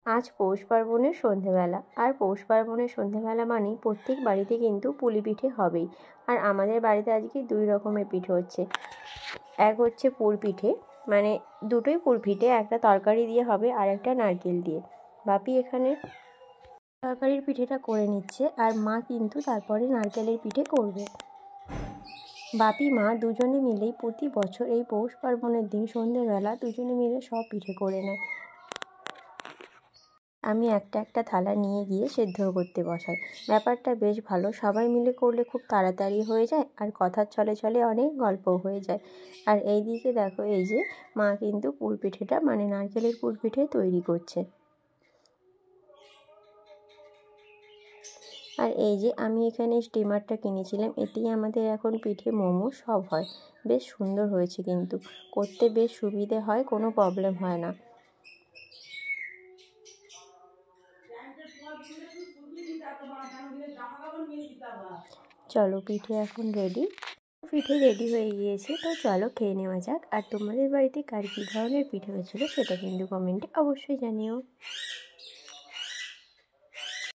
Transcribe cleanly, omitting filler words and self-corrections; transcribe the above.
আজ পৌষ পার্বণের সন্ধেবেলা, আর পৌষ পার্বণের সন্ধেবেলা মানেই প্রত্যেক বাড়িতে কিন্তু পুলি পিঠে হবেই। আর আমাদের বাড়িতে আজকে 2 রকমের পিঠে হচ্ছে। এক হচ্ছে পুর পিঠে, মানে দুটোই পুর পিঠে, একটা তরকারি দিয়ে হবে আর একটা নারকেল দিয়ে। বাপি এখানে তরকারির পিঠেটা করে নিচ্ছে, আর মা কিন্তু তারপরে নারকেলের পিঠে করবে। বাপি মা দুজনে মিলেই প্রতি বছর এই পৌষ পার্বণের দিন সন্ধেবেলা দুজনে মিলে সব পিঠে করে নেয়। আমি একটা একটা থালা নিয়ে গিয়ে সেদ্ধ করতে বসাই। ব্যাপারটা বেশ ভালো, সবাই মিলে করলে খুব তাড়াতাড়ি হয়ে যায়, আর কথার ছলে ছলে অনেক গল্পও হয়ে যায়। আর এই দিকে দেখো, এই যে মা কিন্তু পুর পিঠেটা, মানে নারকেলের পুর পিঠে তৈরি করছে। আর এই যে আমি এখানে স্টিমারটা কিনেছিলাম, এতেই আমাদের এখন পিঠে মোমো সব হয়। বেশ সুন্দর হয়েছে, কিন্তু করতে বেশ সুবিধে হয়, কোনো প্রবলেম হয় না। চলো, পিঠে এখন রেডি। পিঠে রেডি হয়ে গিয়েছে, তো চলো খেয়ে নেওয়া যাক। আর তোমাদের বাড়িতে কার কী ধরনের পিঠে হয়েছিল সেটা কিন্তু কমেন্টে অবশ্যই জানিও।